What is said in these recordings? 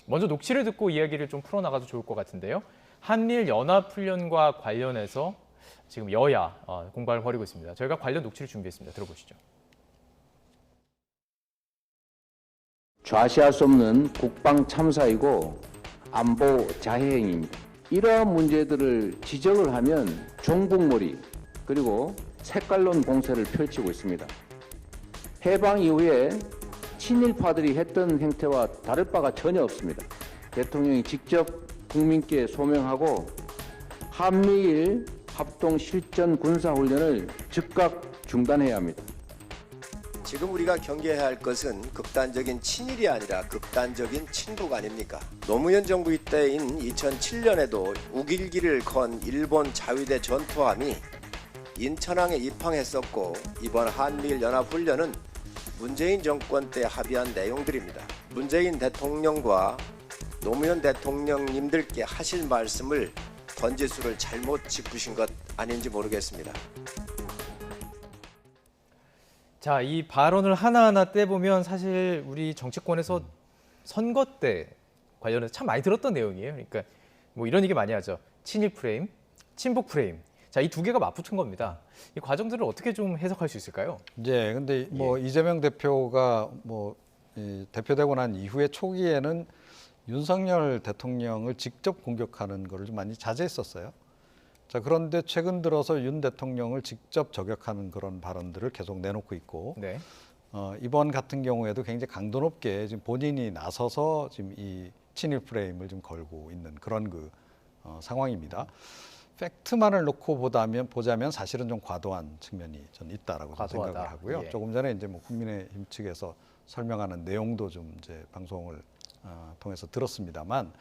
먼저 녹취를 듣고 이야기를 좀 풀어나가도 좋을 것 같은데요. 한미일 연합훈련과 관련해서 지금 여야 공방을 벌이고 있습니다. 저희가 관련 녹취를 준비했습니다. 들어보시죠. 좌시할 수 없는 국방 참사이고 안보 자해행위입니다. 이러한 문제들을 지적을 하면 종북몰이 그리고 색깔론 공세를 펼치고 있습니다. 해방 이후에 친일파들이 했던 행태와 다를 바가 전혀 없습니다. 대통령이 직접 국민께 소명하고 한미일 합동 실전 군사훈련을 즉각 중단해야 합니다. 지금 우리가 경계해야 할 것은 극단적인 친일이 아니라 극단적인 친북 아닙니까? 노무현 정부 때인 2007년에도 우길기를 건 일본 자위대 전투함이 인천항에 입항했었고 이번 한미일 연합훈련은 문재인 정권 때 합의한 내용들입니다. 문재인 대통령과 노무현 대통령님들께 하실 말씀을 번지수를 잘못 짚으신 것 아닌지 모르겠습니다. 자, 이 발언을 하나하나 떼보면 사실 우리 정치권에서 선거 때 관련해서 참 많이 들었던 내용이에요. 그러니까 뭐 이런 얘기 많이 하죠. 친일 프레임, 친북 프레임. 자, 이 두 개가 맞붙은 겁니다. 이 과정들을 어떻게 좀 해석할 수 있을까요? 네, 근데 뭐 이재명 대표가 대표되고 난 이후에 초기에는 윤석열 대통령을 직접 공격하는 거를 좀 많이 자제했었어요. 자, 그런데 최근 들어서 윤 대통령을 직접 저격하는 그런 발언들을 계속 내놓고 있고, 네. 이번 같은 경우에도 굉장히 강도 높게 지금 본인이 나서서 지금 이 친일 프레임을 좀 걸고 있는 그런 상황입니다. 팩트만을 놓고 보자면 사실은 좀 과도한 측면이 저는 있다라고 생각을 하고요. 예. 조금 전에 이제 뭐 국민의힘 측에서 설명하는 내용도 좀 이제 방송을 통해서 들었습니다만,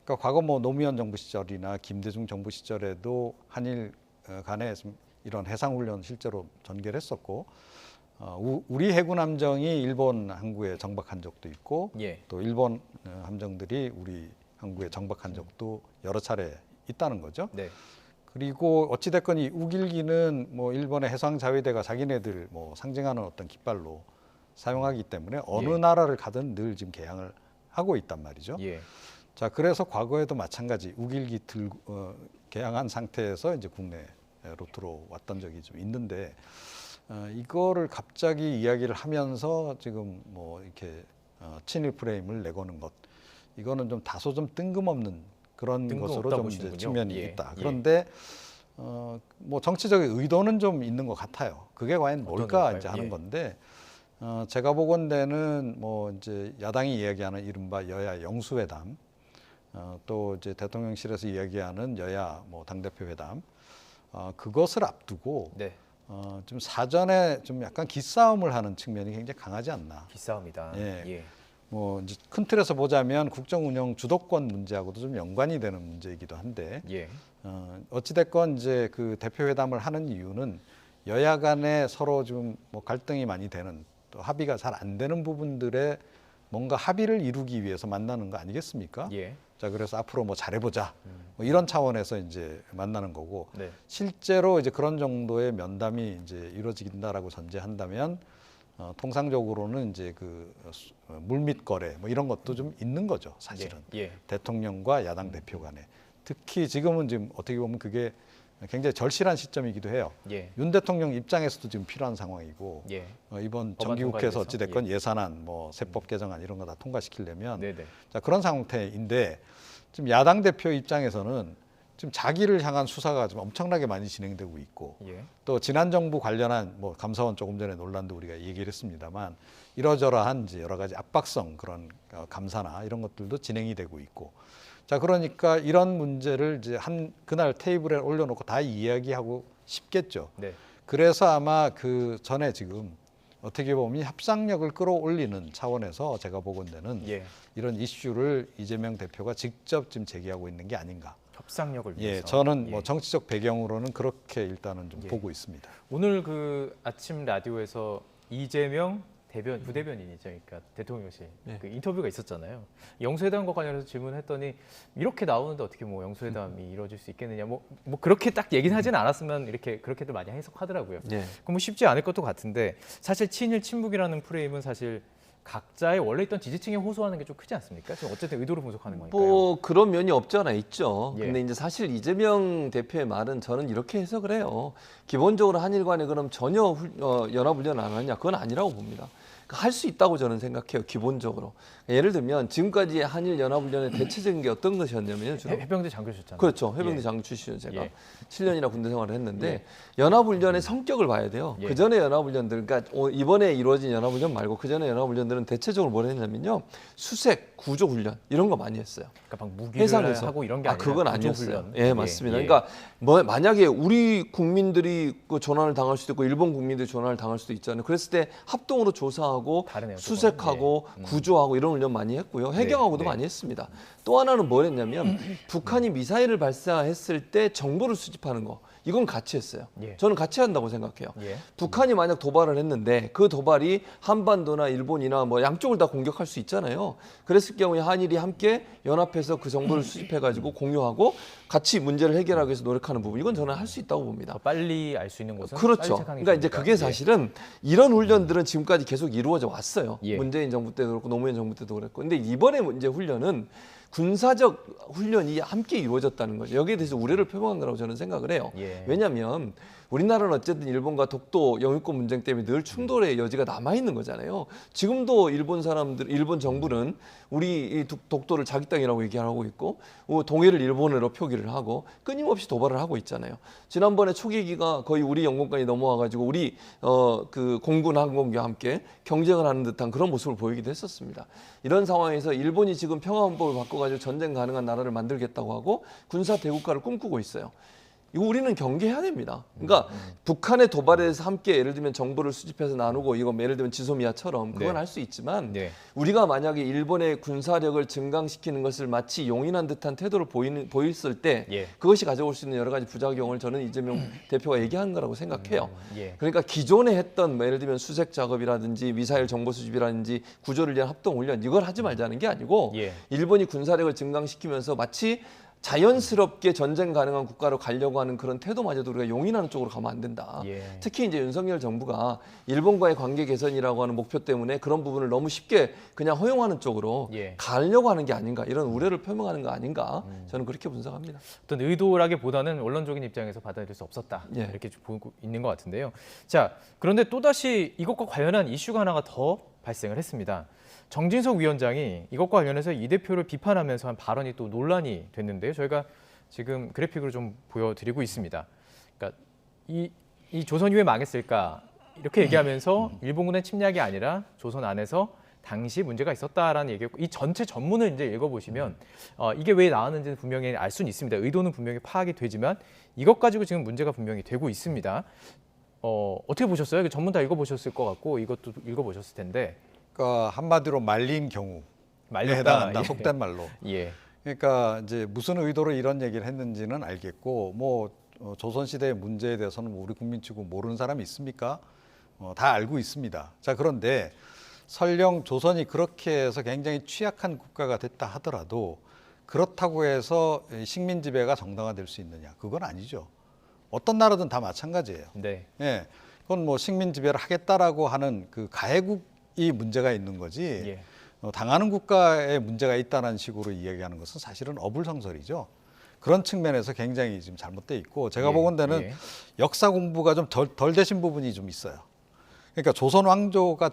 그러니까 과거 뭐 노무현 정부 시절이나 김대중 정부 시절에도 한일 간에 이런 해상훈련 실제로 전개를 했었고, 우리 해군 함정이 일본 항구에 정박한 적도 있고, 예. 또 일본 함정들이 우리 항구에 정박한 적도 여러 차례 있다는 거죠. 네. 그리고 어찌됐건 이 우길기는 뭐 일본의 해상자위대가 자기네들 뭐 상징하는 어떤 깃발로 사용하기 때문에 어느 예. 나라를 가든 늘 지금 개항을 하고 있단 말이죠. 예. 자, 그래서 과거에도 마찬가지 우길기 개항한 상태에서 이제 국내로 들어왔던 적이 좀 있는데, 이거를 갑자기 이야기를 하면서 지금 뭐 이렇게 친일 프레임을 내거는 것, 이거는 좀 다소 좀 뜬금없는 그런 것으로 좀 이제 측면이 있다. 그런데 뭐 정치적인 의도는 좀 있는 것 같아요. 그게 과연 뭘까 이제 하는 건데, 제가 보건대는 뭐 이제 야당이 이야기하는 이른바 여야 영수회담, 또 이제 대통령실에서 이야기하는 여야 뭐 당대표 회담, 그것을 앞두고 네. 좀 사전에 좀 약간 기싸움을 하는 측면이 굉장히 강하지 않나. 기싸움이다. 예. 예. 뭐 이제 큰 틀에서 보자면 국정 운영 주도권 문제하고도 좀 연관이 되는 문제이기도 한데, 예. 어찌됐건 이제 그 대표 회담을 하는 이유는 여야 간에 서로 좀 뭐 갈등이 많이 되는, 또 합의가 잘 안 되는 부분들에 뭔가 합의를 이루기 위해서 만나는 거 아니겠습니까? 예. 자, 그래서 앞으로 뭐 잘해보자, 뭐 이런 차원에서 이제 만나는 거고, 네. 실제로 이제 그런 정도의 면담이 이제 이루어진다라고 전제한다면, 통상적으로는 이제 그 물밑 거래 뭐 이런 것도 좀 있는 거죠, 사실은. 예. 대통령과 야당 대표 간에. 특히 지금은 지금 어떻게 보면 그게 굉장히 절실한 시점이기도 해요. 예. 윤 대통령 입장에서도 지금 필요한 상황이고, 예. 이번 법안 정기국회에서 통과에 어찌됐건 대해서? 예산안, 뭐 세법 개정안 이런 거 다 통과시키려면, 네네. 자, 그런 상태인데, 지금 야당 대표 입장에서는 지금 자기를 향한 수사가 좀 엄청나게 많이 진행되고 있고, 예. 또 지난 정부 관련한 뭐 감사원 조금 전에 논란도 우리가 얘기를 했습니다만, 이러저러한 이제 여러 가지 압박성 그런 감사나 이런 것들도 진행이 되고 있고, 자, 그러니까 이런 문제를 이제 그날 테이블에 올려놓고 다 이야기하고 싶겠죠. 네. 그래서 아마 그 전에 지금 어떻게 보면 협상력을 끌어올리는 차원에서 제가 보건대는 예. 이런 이슈를 이재명 대표가 직접 지금 제기하고 있는 게 아닌가. 협상력을 위해서. 예, 저는 예. 뭐 정치적 배경으로는 그렇게 일단은 좀 예. 보고 있습니다. 오늘 그 아침 라디오에서 이재명 부대변인이죠. 그러니까 대통령실 그 인터뷰가 있었잖아요. 영수회담과 관련해서 질문했더니 이렇게 나오는데 어떻게 뭐 영수회담이 이루어질 수 있겠느냐. 뭐 그렇게 딱 얘기는 하지는 않았으면 그렇게들 많이 해석하더라고요. 예. 그럼 뭐 쉽지 않을 것도 같은데, 사실 친일 친북이라는 프레임은 사실 각자의 원래 있던 지지층에 호소하는 게 좀 크지 않습니까? 지금 어쨌든 의도를 분석하는 거니까요. 뭐 그런 면이 없지 않아 있죠. 예. 근데 이제 사실 이재명 대표의 말은 저는 이렇게 해석을 해요. 기본적으로 한일 간에 그럼 전혀 연합훈련 안 하냐? 그건 아니라고 봅니다. 할 수 있다고 저는 생각해요. 기본적으로. 예를 들면 지금까지 한일 연합훈련의 대체적인 게 어떤 것이었냐면요. 주로 해병대 장교셨잖아요. 그렇죠. 해병대 예. 장교 출신이요 제가. 예. 7년이나 군대 생활을 했는데 연합훈련의 성격을 봐야 돼요. 예. 그전에 연합훈련들, 그러니까 이번에 이루어진 연합훈련 말고 그전에 연합훈련들은 대체적으로 뭘 했냐면요. 수색, 구조훈련 이런 거 많이 했어요. 그러니까 막 무기를 해상에서 하고 이런 게 아니라 그건 구조훈련. 아니었어요. 예, 맞습니다. 예. 그러니까 뭐 만약에 우리 국민들이 그 조난을 당할 수도 있고 일본 국민들이 조난을 당할 수도 있잖아요. 그랬을 때 합동으로 조사하고 다르네요, 수색하고 조건은. 예. 구조하고 이런 훈련 많이 했고요. 해경하고도 네. 많이 했습니다. 또 하나는 뭘 했냐면 북한이 미사일을 발사했을 때 정보를 수집하는 거. 이건 같이 했어요. 예. 저는 같이 한다고 생각해요. 예. 북한이 만약 도발을 했는데 그 도발이 한반도나 일본이나 뭐 양쪽을 다 공격할 수 있잖아요. 그랬을 경우에 한일이 함께 연합해서 그 정보를 수집해가지고 공유하고 같이 문제를 해결하기 위해서 노력하는 부분. 이건 저는 할 수 있다고 봅니다. 더 빨리 알 수 있는 곳은 그렇죠. 빨리 체크하는 게 그러니까 이제 좋으니까. 그게 사실은 이런 훈련들은 지금까지 계속 이루어져 왔어요. 예. 문재인 정부 때도 그렇고 노무현 정부 때도 그랬고. 근데 이번에 이제 훈련은 군사적 훈련이 함께 이루어졌다는 거죠. 여기에 대해서 우려를 표명한 거라고 저는 생각을 해요. 예. 왜냐하면 우리나라는 어쨌든 일본과 독도 영유권 문제 때문에 늘 충돌의 여지가 남아 있는 거잖아요. 지금도 일본 정부는 우리 이 독도를 자기 땅이라고 얘기하고 있고 동해를 일본으로 표기를 하고 끊임없이 도발을 하고 있잖아요. 지난번에 초계기가 거의 우리 영공권이 넘어와가지고 우리 그 공군 항공기와 함께 경쟁을 하는 듯한 그런 모습을 보이기도 했었습니다. 이런 상황에서 일본이 지금 평화헌법을 바꿔가지고 전쟁 가능한 나라를 만들겠다고 하고 군사 대국가를 꿈꾸고 있어요. 이거 우리는 경계해야 됩니다. 그러니까 북한의 도발에 대해서 함께 예를 들면 정보를 수집해서 나누고 이거 예를 들면 지소미아처럼 그건 네. 할 수 있지만 네. 우리가 만약에 일본의 군사력을 증강시키는 것을 마치 용인한 듯한 태도를 보였을 때 예. 그것이 가져올 수 있는 여러 가지 부작용을 저는 이재명 대표가 얘기하는 거라고 생각해요. 예. 그러니까 기존에 했던 뭐 예를 들면 수색 작업이라든지 미사일 정보 수집이라든지 구조를 위한 합동 훈련 이걸 하지 말자는 게 아니고 예. 일본이 군사력을 증강시키면서 마치 자연스럽게 전쟁 가능한 국가로 가려고 하는 그런 태도마저도 우리가 용인하는 쪽으로 가면 안 된다. 예. 특히 이제 윤석열 정부가 일본과의 관계 개선이라고 하는 목표 때문에 그런 부분을 너무 쉽게 그냥 허용하는 쪽으로 예. 가려고 하는 게 아닌가 이런 우려를 표명하는 거 아닌가 저는 그렇게 분석합니다. 어떤 의도라기보다는 원론적인 입장에서 받아들일 수 없었다. 예. 이렇게 좀 보고 있는 것 같은데요. 자, 그런데 또다시 이것과 관련한 이슈가 하나가 더 발생을 했습니다. 정진석 위원장이 이것과 관련해서 이 대표를 비판하면서 한 발언이 또 논란이 됐는데요. 저희가 지금 그래픽으로 좀 보여드리고 있습니다. 그러니까 이 조선이 왜 망했을까 이렇게 얘기하면서 일본군의 침략이 아니라 조선 안에서 당시 문제가 있었다라는 얘기였고 이 전체 전문을 이제 읽어보시면 이게 왜 나왔는지는 분명히 알 수는 있습니다. 의도는 분명히 파악이 되지만 이것 가지고 지금 문제가 분명히 되고 있습니다. 어떻게 보셨어요? 그 전문 다 읽어보셨을 것 같고 이것도 읽어보셨을 텐데. 그러니까 한마디로 말린 경우에 말렸다. 해당한다. 예. 속된 말로. 예. 그러니까 이제 무슨 의도로 이런 얘기를 했는지는 알겠고 뭐 조선 시대의 문제에 대해서는 우리 국민 치고 모르는 사람이 있습니까? 다 알고 있습니다. 자, 그런데 설령 조선이 그렇게 해서 굉장히 취약한 국가가 됐다 하더라도 그렇다고 해서 식민 지배가 정당화될 수 있느냐? 그건 아니죠. 어떤 나라든 다 마찬가지예요. 네. 예. 그건 뭐 식민 지배를 하겠다라고 하는 그 가해국이 문제가 있는 거지. 예. 당하는 국가에 문제가 있다는 식으로 이야기하는 것은 사실은 어불성설이죠. 그런 측면에서 굉장히 지금 잘못돼 있고 제가 예, 보건대는 예. 역사 공부가 좀 덜 되신 부분이 좀 있어요. 그러니까 조선 왕조가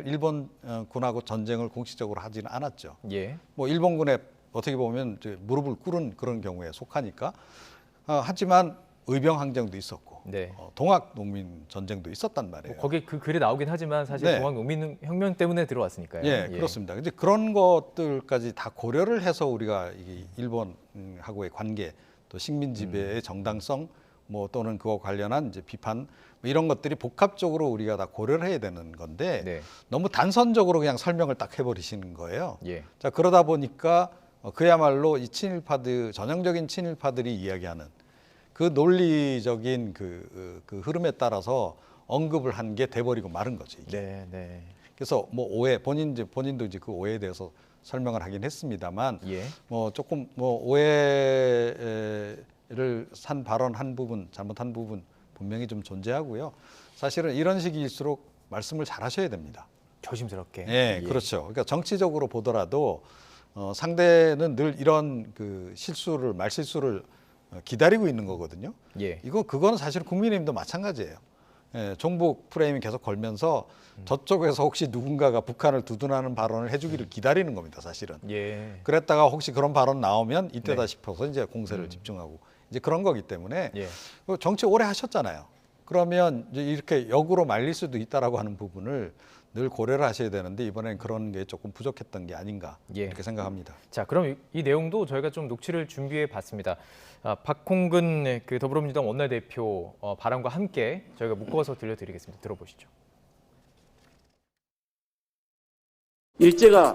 일본 군하고 전쟁을 공식적으로 하지는 않았죠. 예. 뭐 일본군에 어떻게 보면 이제 무릎을 꿇은 그런 경우에 속하니까 하지만 의병 항쟁도 있었고 네. 동학 농민 전쟁도 있었단 말이에요. 거기 그 글에 나오긴 하지만 사실 네. 동학농민혁명 때문에 들어왔으니까요. 예, 그렇습니다. 이제 그런 것들까지 다 고려를 해서 우리가 이 일본하고의 관계, 또 식민 지배의 정당성, 뭐 또는 그와 관련한 이제 비판 뭐 이런 것들이 복합적으로 우리가 다 고려를 해야 되는 건데 네. 너무 단선적으로 그냥 설명을 딱 해버리시는 거예요. 예. 자, 그러다 보니까 그야말로 이 친일파들 전형적인 친일파들이 이야기하는 그 논리적인 그 흐름에 따라서 언급을 한 게 돼버리고 마른 거죠. 이게. 네, 네. 그래서 뭐 본인도 이제 그 오해에 대해서 설명을 하긴 했습니다만, 예. 뭐 조금 뭐 오해를 산 발언한 부분, 잘못한 부분 분명히 좀 존재하고요. 사실은 이런 식일수록 말씀을 잘 하셔야 됩니다. 조심스럽게. 예, 그렇죠. 그러니까 정치적으로 보더라도 상대는 늘 이런 그 말실수를 기다리고 있는 거거든요. 예. 그거는 사실 국민의힘도 마찬가지예요. 예, 종북 프레임이 계속 걸면서 저쪽에서 혹시 누군가가 북한을 두둔하는 발언을 해주기를 기다리는 겁니다, 사실은. 예. 그랬다가 혹시 그런 발언 나오면 이때다 네. 싶어서 이제 공세를 집중하고 이제 그런 거기 때문에 예. 정치 오래 하셨잖아요. 그러면 이제 이렇게 역으로 말릴 수도 있다라고 하는 부분을 늘 고려를 하셔야 되는데 이번엔 그런 게 조금 부족했던 게 아닌가 예. 이렇게 생각합니다. 자, 그럼 이 내용도 저희가 좀 녹취를 준비해 봤습니다. 박홍근 그 더불어민주당 원내대표 발언과 함께 저희가 묶어서 들려드리겠습니다. 들어보시죠. 일제가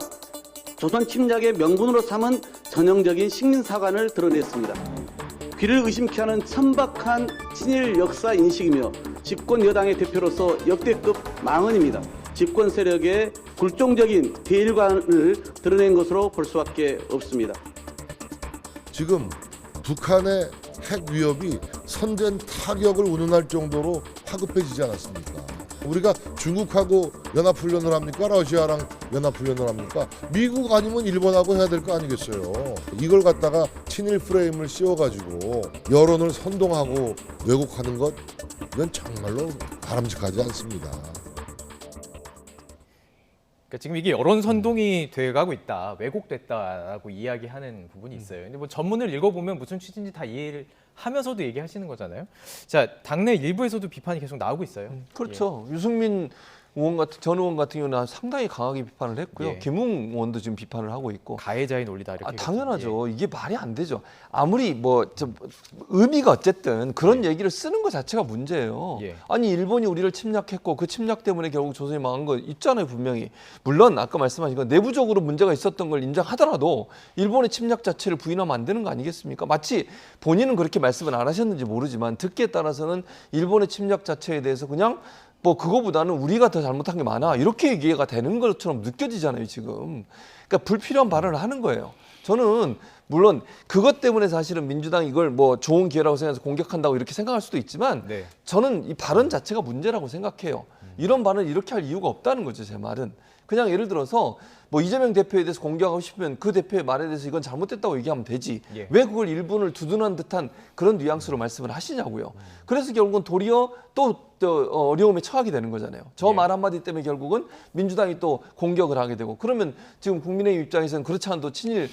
조선 침략의 명분으로 삼은 전형적인 식민사관을 드러냈습니다. 귀를 의심케 하는 천박한 친일 역사 인식이며 집권 여당의 대표로서 역대급 망언입니다. 집권 세력의 굴종적인 대일관을 드러낸 것으로 볼 수밖에 없습니다. 지금 북한의 핵 위협이 선전 타격을 운운할 정도로 화급해지지 않았습니까? 우리가 중국하고 연합훈련을 합니까? 러시아랑 연합훈련을 합니까? 미국 아니면 일본하고 해야 될 거 아니겠어요? 이걸 갖다가 친일 프레임을 씌워가지고 여론을 선동하고 왜곡하는 것, 이건 정말로 바람직하지 않습니다. 그러니까 지금 이게 여론 선동이 돼가고 있다, 왜곡됐다라고 이야기하는 부분이 있어요. 근데 뭐 전문을 읽어보면 무슨 취지인지 다 이해를 하면서도 얘기하시는 거잖아요. 자, 당내 일부에서도 비판이 계속 나오고 있어요. 그렇죠. 유승민 전 의원 같은 경우는 상당히 강하게 비판을 했고요. 예. 김웅 의원도 지금 비판을 하고 있고. 가해자의 논리다 이렇게. 당연하죠. 이게 말이 안 되죠. 아무리 의미가 어쨌든 그런 얘기를 쓰는 것 자체가 문제예요. 예. 아니 일본이 우리를 침략했고 그 침략 때문에 결국 조선이 망한 거 있잖아요, 분명히. 물론 아까 말씀하신 건 내부적으로 문제가 있었던 걸 인정하더라도 일본의 침략 자체를 부인하면 안 되는 거 아니겠습니까? 마치 본인은 그렇게 말씀을 안 하셨는지 모르지만 듣기에 따라서는 일본의 침략 자체에 대해서 그냥 그거보다는 우리가 더 잘못한 게 많아 이렇게 얘기가 되는 것처럼 느껴지잖아요 지금. 그러니까 불필요한 발언을 하는 거예요. 저는 물론 그것 때문에 사실은 민주당이 이걸 좋은 기회라고 생각해서 공격한다고 이렇게 생각할 수도 있지만 네. 저는 이 발언 자체가 문제라고 생각해요. 이런 발언을 이렇게 할 이유가 없다는 거죠, 제 말은. 그냥 예를 들어서 이재명 대표에 대해서 공격하고 싶으면 그 대표의 말에 대해서 이건 잘못됐다고 얘기하면 되지. 예. 왜 그걸 일본을 두둔한 듯한 그런 뉘앙스로 말씀을 하시냐고요. 그래서 결국은 도리어 또 어려움에 처하게 되는 거잖아요. 저 말 한마디 때문에 결국은 민주당이 또 공격을 하게 되고 그러면 지금 국민의힘 입장에서는 그렇지 않아도 친일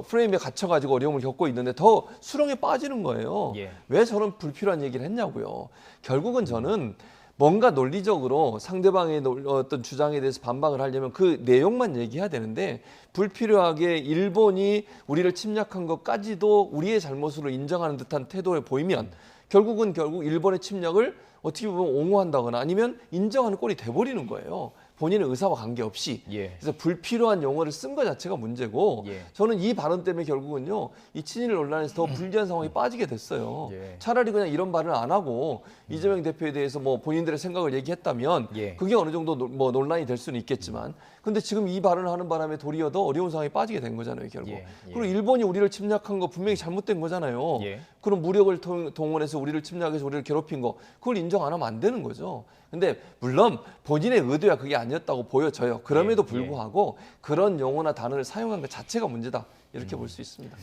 프레임에 갇혀가지고 어려움을 겪고 있는데 더 수렁에 빠지는 거예요. 예. 왜 저런 불필요한 얘기를 했냐고요. 결국은 저는 뭔가 논리적으로 상대방의 어떤 주장에 대해서 반박을 하려면 그 내용만 얘기해야 되는데 불필요하게 일본이 우리를 침략한 것까지도 우리의 잘못으로 인정하는 듯한 태도에 보이면 결국 일본의 침략을 어떻게 보면 옹호한다거나 아니면 인정하는 꼴이 돼버리는 거예요. 본인의 의사와 관계없이. 예. 그래서 불필요한 용어를 쓴 것 자체가 문제고 예. 저는 이 발언 때문에 결국은요. 이 친일 논란에서 더 불리한 상황에 빠지게 됐어요. 예. 차라리 그냥 이런 발언을 안 하고 이재명 대표에 대해서 본인들의 생각을 얘기했다면 예. 그게 어느 정도 논란이 될 수는 있겠지만 근데 지금 이 발언을 하는 바람에 도리어 더 어려운 상황에 빠지게 된 거잖아요. 결국. 예. 예. 그리고 일본이 우리를 침략한 거 분명히 잘못된 거잖아요. 예. 그럼 무력을 동원해서 우리를 침략해서 우리를 괴롭힌 거 그걸 인정 안 하면 안 되는 거죠. 근데 물론 본인의 의도야 그게 아니었다고 보여져요. 그럼에도 예. 불구하고 그런 용어나 단어를 사용한 것 자체가 문제다. 이렇게 볼 수 있습니다.